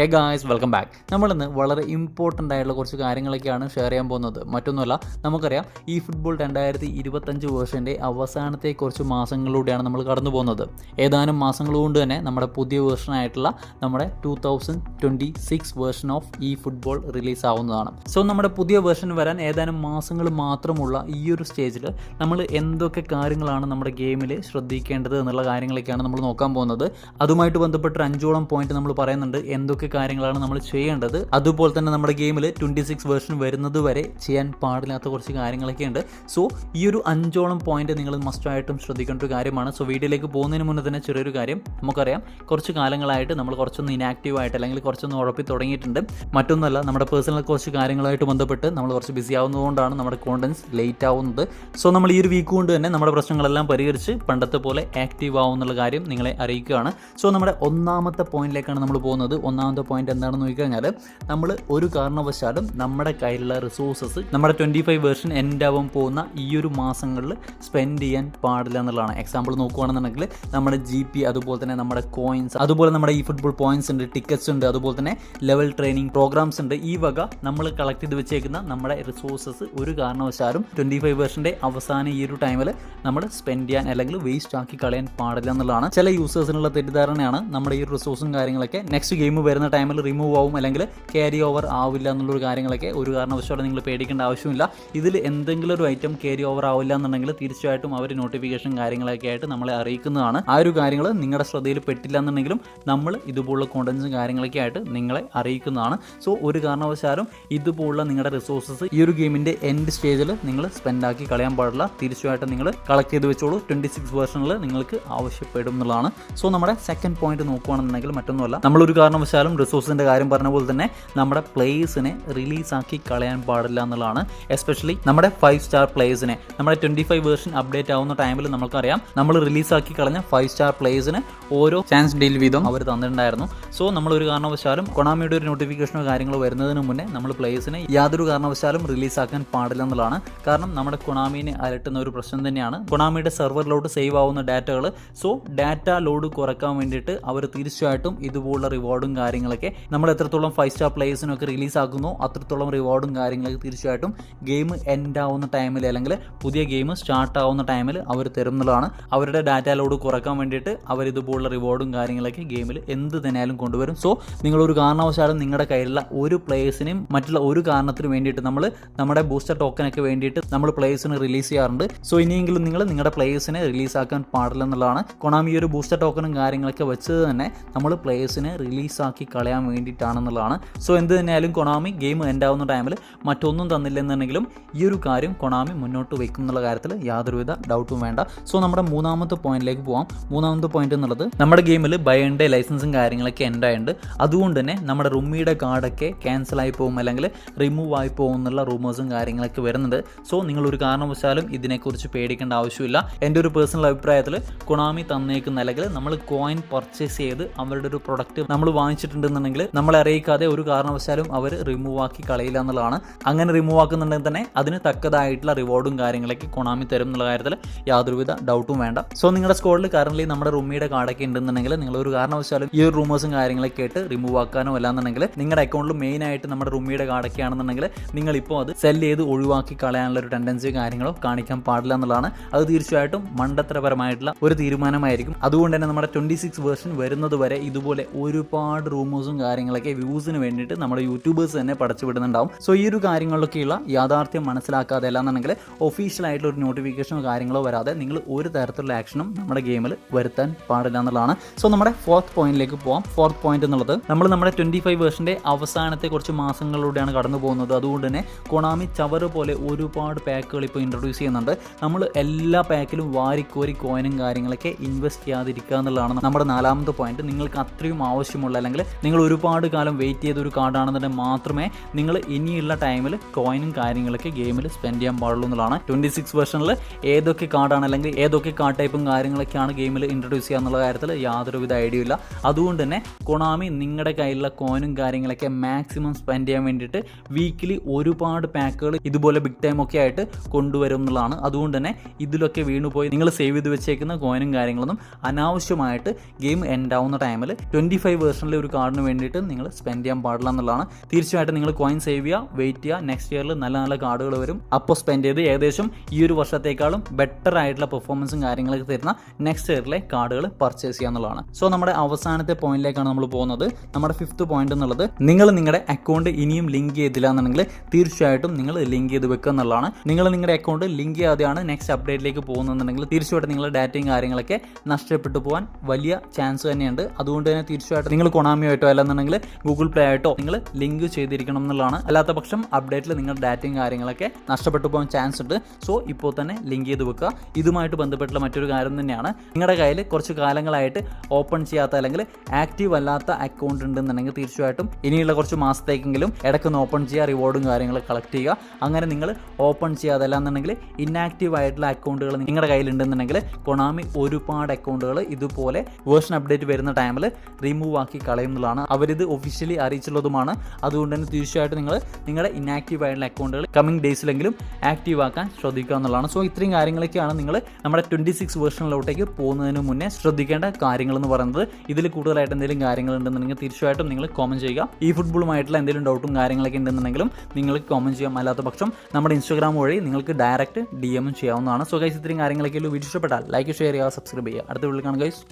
Hey guys, welcome back. നമ്മളിന്ന് വളരെ important ആയിട്ടുള്ള കുറച്ച് കാര്യങ്ങളൊക്കെയാണ് ഷെയർ ചെയ്യാൻ പോകുന്നത്. മറ്റൊന്നുമല്ല, നമുക്കറിയാം ഈ ഫുട്ബോൾ 2025 വേർഷൻ്റെ അവസാനത്തെ കുറച്ച് മാസങ്ങളിലൂടെയാണ് നമ്മൾ കടന്നു പോകുന്നത്. ഏതാനും മാസങ്ങൾ കൊണ്ട് തന്നെ നമ്മുടെ പുതിയ വേർഷനായിട്ടുള്ള നമ്മുടെ 2026 വേർഷൻ ഓഫ് ഈ ഫുട്ബോൾ റിലീസ് ആവുന്നതാണ്. സോ നമ്മുടെ പുതിയ വേർഷൻ വരാൻ ഏതാനും മാസങ്ങൾ മാത്രമുള്ള ഈ ഒരു സ്റ്റേജിൽ നമ്മൾ എന്തൊക്കെ കാര്യങ്ങളാണ് നമ്മുടെ ഗെയിമിൽ ശ്രദ്ധിക്കേണ്ടത് എന്നുള്ള കാര്യങ്ങളൊക്കെയാണ് നമ്മൾ നോക്കാൻ പോകുന്നത്. അതുമായിട്ട് ബന്ധപ്പെട്ട 5ഓളം പോയിന്റ് നമ്മൾ പറയുന്നുണ്ട്, എന്തൊക്കെ കാര്യങ്ങളാണ് നമ്മൾ ചെയ്യേണ്ടത്. അതുപോലെ തന്നെ നമ്മുടെ ഗെയിമിൽ 26 വേർഷൻ വരുന്നത് വരെ ചെയ്യാൻ പാടില്ലാത്ത കുറച്ച് കാര്യങ്ങളൊക്കെ ഉണ്ട്. സോ ഈ ഒരു 5ഓളം പോയിന്റ് നിങ്ങൾ മസ്റ്റായിട്ടും ശ്രദ്ധിക്കേണ്ട ഒരു കാര്യമാണ്. സോ വീഡിയോയിലേക്ക് പോകുന്നതിന് മുന്നേ തന്നെ ചെറിയൊരു കാര്യം, നമുക്കറിയാം കുറച്ച് കാലങ്ങളായിട്ട് നമ്മൾ കുറച്ചൊന്ന് ഇനാക്റ്റീവ് ആയിട്ട് അല്ലെങ്കിൽ കുറച്ചൊന്ന് ഉഴപ്പി തുടങ്ങിയിട്ടുണ്ട്. മറ്റൊന്നല്ല, നമ്മുടെ പേഴ്സണൽ കുറച്ച് കാര്യങ്ങളായിട്ട് ബന്ധപ്പെട്ട് നമ്മൾ കുറച്ച് ബിസി ആവുന്നതുകൊണ്ടാണ് നമ്മുടെ കോണ്ടൻസ് ലേറ്റ് ആവുന്നത്. സോ നമ്മൾ ഈ ഒരു വീക്ക് കൊണ്ട് തന്നെ നമ്മുടെ പ്രശ്നങ്ങളെല്ലാം പരിഹരിച്ച് പണ്ടത്തെ പോലെ ആക്റ്റീവ് ആവുന്നുള്ള കാര്യം നിങ്ങളെ അറിയിക്കുകയാണ്. സോ നമ്മുടെ ഒന്നാമത്തെ പോയിന്റിലേക്കാണ് നമ്മൾ പോകുന്നത്. ഒന്നാമത്തെ പോയിന്റ് എന്താണെന്ന് നോക്കിക്കഴിഞ്ഞാൽ, നമ്മൾ ഒരു കാരണവശാലും നമ്മുടെ കയ്യിലുള്ള റിസോഴ്സസ് നമ്മുടെ 25 വേർഷൻ എൻഡ് ആവാൻ പോകുന്ന ഈ ഒരു മാസങ്ങളിൽ സ്പെൻഡ് ചെയ്യാൻ പാടില്ല എന്നുള്ളതാണ്. എക്സാമ്പിൾ നോക്കുകയാണെന്നുണ്ടെങ്കിൽ നമ്മുടെ GP, അതുപോലെ തന്നെ നമ്മുടെ കോയിൻസ്, അതുപോലെ നമ്മുടെ ഈ ഫുട്ബോൾ പോയിന്റ്സ് ഉണ്ട്, ടിക്കറ്റ്സ് ഉണ്ട്, അതുപോലെ തന്നെ ലെവൽ ട്രെയിനിങ് പ്രോഗ്രാംസ് ഉണ്ട്. ഈ വക നമ്മൾ കളക്ട് ചെയ്ത് വെച്ചേക്കുന്ന നമ്മുടെ റിസോഴ്സസ് ഒരു കാരണവശാലും 25 വേർഷൻ്റെ അവസാനം ഈ ഒരു ടൈമിൽ നമ്മൾ സ്പെൻഡ് ചെയ്യാൻ അല്ലെങ്കിൽ വേസ്റ്റ് ആക്കി കളയാൻ പാടില്ല എന്നുള്ളതാണ്. ചില യൂസേഴ്സിനുള്ള തെറ്റിദ്ധാരണയാണ് നമ്മുടെ ഈ റിസോഴ്സും കാര്യങ്ങളൊക്കെ നെക്സ്റ്റ് ഗെയിം വരുന്ന ടൈമിൽ റിമൂവ് ആവും അല്ലെങ്കിൽ ക്യാരി ഓവർ ആവില്ല എന്നുള്ളൊരു കാര്യങ്ങളൊക്കെ ഒരു കാരണവശാലും നിങ്ങൾ പേടിക്കേണ്ട ആവശ്യമില്ല. ഇതിൽ എന്തെങ്കിലും ഒരു ഐറ്റം ക്യാരി ഓവർ ആവില്ല എന്നുണ്ടെങ്കിൽ തീർച്ചയായിട്ടും അവർ നോട്ടിഫിക്കേഷൻ കാര്യങ്ങളൊക്കെ ആയിട്ട് നമ്മളെ അറിയിക്കുന്നതാണ്. ആ ഒരു കാര്യങ്ങൾ നിങ്ങളുടെ ശ്രദ്ധയിൽ പെട്ടില്ല എന്നുണ്ടെങ്കിലും നമ്മൾ ഇതുപോലുള്ള കോണ്ടൻസും കാര്യങ്ങളൊക്കെ ആയിട്ട് നിങ്ങളെ അറിയിക്കുന്നതാണ്. സോ ഒരു കാരണവശാലും ഇതുപോലുള്ള നിങ്ങളുടെ റിസോഴ്സസ് ഈ ഒരു ഗെയിമിൻ്റെ എൻഡ് സ്റ്റേജിൽ നിങ്ങൾ സ്പെൻഡ് ആക്കി കളയാൻ പാടില്ല. തീർച്ചയായിട്ടും നിങ്ങൾ കളക്ട് ചെയ്ത് വെച്ചോളൂ. 26 വേർഷനിൽ നിങ്ങൾക്ക് ആവശ്യപ്പെടും എന്നുള്ളതാണ്. സോ നമ്മുടെ സെക്കൻഡ് പോയിന്റ് നോക്കുകയാണെന്നുണ്ടെങ്കിൽ മറ്റൊന്നുമല്ല, നമ്മളൊരു കാരണവശാലും റിസോഴ്സിൻ്റെ കാര്യം പറഞ്ഞ പോലെ തന്നെ നമ്മുടെ പ്ലേയേഴ്സിനെ റിലീസാക്കി കളയാൻ പാടില്ല എന്നുള്ളതാണ്. എസ്പെഷ്യലി നമ്മുടെ 5 സ്റ്റാർ പ്ലേയേഴ്സിനെ നമ്മുടെ 25 വേർഷൻ അപ്ഡേറ്റ് ആവുന്ന ടൈമിൽ നമുക്കറിയാം നമ്മൾ റിലീസാക്കി കളഞ്ഞ 5 സ്റ്റാർ പ്ലേയേഴ്സിന് ഓരോ ചാൻസ് ഡീൽ വീതം അവർ തന്നിട്ടുണ്ടായിരുന്നു. സോ നമ്മളൊരു കാരണവശാലും കൊണാമിയുടെ ഒരു നോട്ടിഫിക്കേഷനോ കാര്യങ്ങളോ വരുന്നതിന് മുന്നേ നമ്മൾ പ്ലേയേഴ്സിനെ യാതൊരു കാരണവശാലും റിലീസാക്കാൻ പാടില്ല എന്നുള്ളതാണ്. കാരണം നമ്മുടെ കൊണാമിനെ അലട്ടുന്ന ഒരു പ്രശ്നം തന്നെയാണ് കൊണാമിയുടെ സെർവറിലോട്ട് സേവ് ആവുന്ന ഡാറ്റകൾ. സോ ഡാറ്റ ലോഡ് കുറക്കാൻ വേണ്ടിയിട്ട് അവർ തീർച്ചയായിട്ടും ഇതുപോലുള്ള റിവാർഡും കാര്യങ്ങളൊക്കെ നമ്മൾ എത്രത്തോളം 5 സ്റ്റാർ പ്ലേയേഴ്സിനൊക്കെ റിലീസ് ആക്കുന്നോ അത്രത്തോളം റിവാർഡും കാര്യങ്ങളൊക്കെ തീർച്ചയായിട്ടും ഗെയിം എൻഡ് ആവുന്ന ടൈമിൽ അല്ലെങ്കിൽ പുതിയ ഗെയിം സ്റ്റാർട്ട് ആവുന്ന ടൈമിൽ അവർ തരുന്നതാണ്. അവരുടെ ഡാറ്റ ലോഡ് കുറക്കാൻ വേണ്ടിയിട്ട് അവർ ഇതുപോലുള്ള റിവാർഡും കാര്യങ്ങളൊക്കെ ഗെയിമിൽ എന്ത് തന്നെയാലും കൊണ്ടുവരും. സോ നിങ്ങളൊരു കാരണവശാലും നിങ്ങളുടെ കയ്യിലുള്ള ഒരു പ്ലേയേഴ്സിനെയും മറ്റുള്ള ഒരു കാരണത്തിന് വേണ്ടിയിട്ട് നമ്മൾ നമ്മുടെ ബൂസ്റ്റർ ടോക്കനൊക്കെ വേണ്ടിയിട്ട് നമ്മൾ പ്ലേയേഴ്സിന് റിലീസ് ചെയ്യാറുണ്ട്. സോ ഇനിയെങ്കിലും നിങ്ങൾ നിങ്ങളുടെ പ്ലേയേഴ്സിനെ റിലീസാക്കാൻ പാടില്ല എന്നുള്ളതാണ്. കൊണാമി ഒരു ബൂസ്റ്റർ ടോക്കനും കാര്യങ്ങളൊക്കെ വെച്ചത് തന്നെ നമ്മൾ പ്ലേയേഴ്സിനെ റിലീസാക്കി കളയാൻ വേണ്ടിയിട്ടാണെന്നുള്ളതാണ്. സോ എന്ത് തന്നെയായാലും കൊണാമി ഗെയിം എൻഡ് ആവുന്ന ടൈമിൽ മറ്റൊന്നും തന്നില്ലെന്നുണ്ടെങ്കിലും ഈ ഒരു കാര്യം കൊണാമി മുന്നോട്ട് വയ്ക്കും എന്നുള്ള കാര്യത്തിൽ യാതൊരുവിധ ഡൗട്ടും വേണ്ട. സോ നമ്മുടെ മൂന്നാമത്തെ പോയിന്റിലേക്ക് പോകാം. മൂന്നാമത്തെ പോയിന്റ് എന്നുള്ളത്, നമ്മുടെ ഗെയിമിൽ ബൈ ആൻഡ് ലൈസൻസും കാര്യങ്ങളൊക്കെ എൻഡ് ആയിട്ടുണ്ട്. അതുകൊണ്ട് തന്നെ നമ്മുടെ റുമ്മിയുടെ കാർഡൊക്കെ ക്യാൻസൽ ആയി പോകും അല്ലെങ്കിൽ റിമൂവ് ആയി പോകും എന്നുള്ള റൂമേഴ്സും കാര്യങ്ങളൊക്കെ വരുന്നുണ്ട്. സോ നിങ്ങൾ ഒരു കാരണവശാലും ഇതിനെക്കുറിച്ച് പേടിക്കേണ്ട ആവശ്യമില്ല. എൻ്റെ ഒരു പേഴ്സണൽ അഭിപ്രായത്തിൽ കൊണാമി തന്നേക്കുന്ന അല്ലെങ്കിൽ നമ്മൾ കോയിൻ പർച്ചേസ് ചെയ്ത് അവരുടെ ഒരു പ്രൊഡക്റ്റ് നമ്മൾ വാങ്ങിച്ചിട്ടുണ്ടെന്നുണ്ടെങ്കിൽ നമ്മളെ അറിയിക്കാതെ ഒരു കാരണവശാലും അവർ റിമൂവ് ആക്കി കളയില്ല എന്നുള്ളതാണ്. അങ്ങനെ റിമൂവ് ആക്കുന്നുണ്ടെങ്കിൽ തന്നെ അതിന് തക്കതായിട്ടുള്ള റിവാർഡും കാര്യങ്ങളൊക്കെ കൊണാമി തരും എന്നുള്ള കാര്യത്തിൽ യാതൊരുവിധ ഡൗട്ടും വേണ്ട. സോ നിങ്ങളുടെ സ്കോഡിൽ കറന്റ് നമ്മുടെ റുമ്മിയുടെ കാർഡൊക്കെ ഉണ്ടെന്നുണ്ടെങ്കിൽ നിങ്ങൾ ഒരു കാരണവശാലും ഈ ഒരു റൂമേഴ്സും കാര്യങ്ങളൊക്കെ ആയിട്ട് റിമൂവ് ആക്കാനോ അല്ലാന്നുണ്ടെങ്കിൽ നിങ്ങളുടെ അക്കൗണ്ടിൽ മെയിൻ ആയിട്ട് നമ്മുടെ റുമ്മിയുടെ കാർഡൊക്കെ ആണെന്നുണ്ടെങ്കിൽ നിങ്ങളിപ്പോൾ അത് സെല് ചെയ്ത് ഒഴിവാക്കി കളയാനുള്ള ഒരു ടെൻഡൻസി കാര്യങ്ങളോ കാണിക്കാൻ പാടില്ല എന്നുള്ളതാണ്. അത് തീർച്ചയായിട്ടും മണ്ടത്തരപരമായിട്ടുള്ള ഒരു തീരുമാനമായിരിക്കും. അതുകൊണ്ട് തന്നെ നമ്മുടെ 26 വേർഷൻ വരുന്നത് വരെ ഇതുപോലെ ഒരുപാട് റൂമേഴ്സും കാര്യങ്ങളൊക്കെ വ്യൂസിന് വേണ്ടിയിട്ട് നമ്മുടെ യൂട്യൂബേഴ്സ് തന്നെ പടച്ചു വിടുന്നുണ്ടാവും. സോ ഈ ഒരു കാര്യങ്ങളിലൊക്കെയുള്ള യാഥാർത്ഥ്യം മനസ്സിലാക്കാതെ അല്ലാന്നുണ്ടെങ്കിൽ ഒഫീഷ്യൽ ആയിട്ടുള്ള ഒരു നോട്ടിഫിക്കേഷനോ കാര്യങ്ങളോ വരാതെ നിങ്ങൾ ഒരു തരത്തിലുള്ള ആക്ഷനും നമ്മുടെ ഗെയിമിൽ വരുത്താൻ പാടില്ല എന്നുള്ളതാണ്. സോ നമ്മുടെ ഫോർത്ത് പോയിന്റിലേക്ക് പോകാം. ഫോർത്ത് പോയിന്റ് എന്നുള്ളത്, നമ്മൾ നമ്മുടെ 25 വേർഷൻ്റെ അവസാനത്തെ കുറച്ച് മാസങ്ങളിലൂടെയാണ് കടന്നു പോകുന്നത്. അതുകൊണ്ട് തന്നെ കൊണാമി ചവറ് പോലെ ഒരുപാട് പാക്കുകൾ ഇപ്പോൾ ഇൻട്രൊഡ്യൂസ് ചെയ്യുന്നുണ്ട്. നമ്മൾ എല്ലാ പാക്കിലും വാരിക്കോരി കോയിനും കാര്യങ്ങളൊക്കെ ഇൻവെസ്റ്റ് ചെയ്യാതിരിക്കുക എന്നുള്ളതാണ് നമ്മുടെ നാലാമത്തെ പോയിന്റ്. നിങ്ങൾക്ക് അത്രയും ആവശ്യമുള്ള അല്ലെങ്കിൽ നിങ്ങൾ ഒരുപാട് കാലം വെയിറ്റ് ചെയ്തൊരു കാർഡാണെന്നുണ്ടെങ്കിൽ മാത്രമേ നിങ്ങൾ ഇനിയുള്ള ടൈമിൽ കോയിനും കാര്യങ്ങളൊക്കെ ഗെയിമിൽ സ്പെൻഡ് ചെയ്യാൻ പാടുള്ളൂ എന്നുള്ളതാണ്. 26 വേർഷനിൽ ഏതൊക്കെ കാർഡാണ് അല്ലെങ്കിൽ ഏതൊക്കെ കാർഡ് ടൈപ്പും കാര്യങ്ങളൊക്കെയാണ് ഗെയിമിൽ ഇൻട്രൊഡ്യൂസ് ചെയ്യുക എന്നുള്ള കാര്യത്തിൽ യാതൊരുവിധ ഐഡിയ ഇല്ല. അതുകൊണ്ട് തന്നെ കൊണാമി നിങ്ങളുടെ കയ്യിലുള്ള കോയിനും കാര്യങ്ങളൊക്കെ മാക്സിമം സ്പെൻഡ് ചെയ്യാൻ വേണ്ടിയിട്ട് വീക്കിലി ഒരുപാട് പാക്കുകൾ ഇതുപോലെ ബിഗ് ടൈം ഒക്കെ ആയിട്ട് കൊണ്ടുവരും എന്നുള്ളതാണ്. അതുകൊണ്ട് തന്നെ ഇതിലൊക്കെ വീണുപോയി നിങ്ങൾ സേവ് ചെയ്ത് വെച്ചേക്കുന്ന കോയിനും കാര്യങ്ങളൊന്നും അനാവശ്യമായിട്ട് ഗെയിം എൻഡ് ആവുന്ന ടൈമിൽ 25 വേർഷനിലെ ഒരു കാർഡിന് വേണ്ടിയിട്ട് നിങ്ങൾ സ്പെൻഡ് ചെയ്യാൻ പാടില്ല എന്നുള്ളതാണ്. തീർച്ചയായിട്ടും നിങ്ങൾ കോയിൻ സേവ് ചെയ്യുക, വെയിറ്റ് ചെയ്യുക. നെക്സ്റ്റ് ഇയറിൽ നല്ല നല്ല കാർഡുകൾ വരും. അപ്പോൾ സ്പെൻഡ് ചെയ്ത് ഏകദേശം ഈ ഒരു വർഷത്തേക്കാളും ബെറ്റർ ആയിട്ടുള്ള പെർഫോമൻസും കാര്യങ്ങളൊക്കെ തരുന്ന നെക്സ്റ്റ് ഇയറിലെ കാർഡുകൾ പർച്ചേസ് ചെയ്യുക എന്നുള്ളതാണ്. സോ നമ്മുടെ അവസാനത്തെ പോയിന്റിലേക്കാണ് നമ്മൾ പോകുന്നത്. നമ്മുടെ 5th പോയിന്റ് എന്നുള്ളത്, നിങ്ങൾ നിങ്ങളുടെ അക്കൗണ്ട് ഇനിയും ലിങ്ക് ചെയ്തില്ല എന്നുണ്ടെങ്കിൽ തീർച്ചയായിട്ടും നിങ്ങൾ ലിങ്ക് ചെയ്ത് വെക്കുക എന്നുള്ളതാണ്. നിങ്ങൾ നിങ്ങളുടെ അക്കൗണ്ട് ലിങ്ക് ചെയ്യാതെയാണ് നെക്സ്റ്റ് അപ്ഡേറ്റിലേക്ക് പോകുന്നതെന്നുണ്ടെങ്കിൽ തീർച്ചയായിട്ടും നിങ്ങളുടെ ഡാറ്റയും കാര്യങ്ങളൊക്കെ നഷ്ടപ്പെട്ടു പോകാൻ വലിയ ചാൻസ് തന്നെയുണ്ട്. അതുകൊണ്ട് തന്നെ തീർച്ചയായിട്ടും നിങ്ങൾ കൊണാമിയായിട്ടോ അല്ലെന്നുണ്ടെങ്കിൽ ഗൂഗിൾ പ്ലേ ആയിട്ടോ നിങ്ങൾ ലിങ്ക് ചെയ്തിരിക്കണം എന്നുള്ളതാണ്. അല്ലാത്ത പക്ഷം അപ്ഡേറ്റിൽ നിങ്ങളുടെ ഡാറ്റയും കാര്യങ്ങളൊക്കെ നഷ്ടപ്പെട്ടു പോകാൻ ചാൻസ് ഉണ്ട്. സോ ഇപ്പോൾ തന്നെ ലിങ്ക് ചെയ്ത് വെക്കുക. ഇതുമായിട്ട് ബന്ധപ്പെട്ടുള്ള മറ്റൊരു കാര്യം തന്നെയാണ്, നിങ്ങളുടെ കയ്യിൽ കുറച്ച് കാലങ്ങളായിട്ട് ഓപ്പൺ ചെയ്യാത്ത അല്ലെങ്കിൽ ആക്റ്റീവ് അല്ലാത്ത അക്കൗണ്ട് ഉണ്ടെന്നുണ്ടെങ്കിൽ തീർച്ചയായിട്ടും ഇനിയുള്ള കുറച്ച് മാസത്തേക്കെങ്കിലും ഇടയ്ക്കൊന്ന് ഓപ്പൺ ചെയ്യുക, റിവാർഡും കാര്യങ്ങളും കളക്ട് ചെയ്യുക. അങ്ങനെ നിങ്ങൾ ഓപ്പൺ ചെയ്യാതെ അല്ലാന്നുണ്ടെങ്കിൽ ഇന്നാക്റ്റീവ് ആയിട്ടുള്ള അക്കൗണ്ടുകൾ നിങ്ങളുടെ കയ്യിലുണ്ടെന്നുണ്ടെങ്കിൽ കൊണാമി ഒരുപാട് അക്കൗണ്ടുകൾ ഇതുപോലെ വേർഷൻ അപ്ഡേറ്റ് വരുന്ന ടൈമിൽ റിമൂവ് ആക്കി കളയുന്നതാണ്. അവരിത് ഒഫീഷ്യലി അറിയിച്ചുള്ളതുമാണ്. അതുകൊണ്ട് തന്നെ തീർച്ചയായിട്ടും നിങ്ങൾ നിങ്ങളുടെ ഇന്നാക്റ്റീവ് ആയിട്ടുള്ള അക്കൗണ്ടുകൾ കമ്മിങ് ഡേയ്സിലെങ്കിലും ആക്റ്റീവ് ആക്കാൻ ശ്രദ്ധിക്കുക എന്നുള്ളതാണ്. സോ ഇത്രയും കാര്യങ്ങളൊക്കെയാണ് നിങ്ങൾ നമ്മുടെ 26 വേർഷനിലോട്ടേക്ക് പോകുന്നതിന് മുന്നേ ശ്രദ്ധിക്കേണ്ട കാര്യങ്ങൾ എന്ന് പറയുന്നത്. ഇതിൽ കൂടുതലായിട്ട് എന്തെങ്കിലും കാര്യങ്ങൾ ഉണ്ടെന്നുണ്ടെങ്കിൽ തീർച്ചയായിട്ടും നിങ്ങൾ കോമൻറ്റ് ചെയ്യുക. ഈ ഫുട്ബോളുമായിട്ടുള്ള എന്തെങ്കിലും ഡൗട്ടും കാര്യങ്ങളൊക്കെ ഉണ്ടെന്നുണ്ടെങ്കിലും നിങ്ങൾക്ക് കോമൻറ്റ് ചെയ്യാം. അല്ലാത്ത പക്ഷം നമ്മുടെ ഇൻസ്റ്റാഗ്രാം വഴി നിങ്ങൾക്ക് ഡയറക്റ്റ് DM ചെയ്യാവുന്നതാണ്. സോ ഗൈസ്, ഇത്രയും കാര്യങ്ങളൊക്കെ വീഡിയോ ഇഷ്ടപ്പെട്ടാൽ ലൈക്ക്, ഷെയർ ചെയ്യുക, സബ്സ്ക്രൈബ് ചെയ്യുക. അടുത്ത വീഡിയോയിൽ കാണാം ഗൈസ്.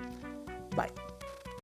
ബൈ.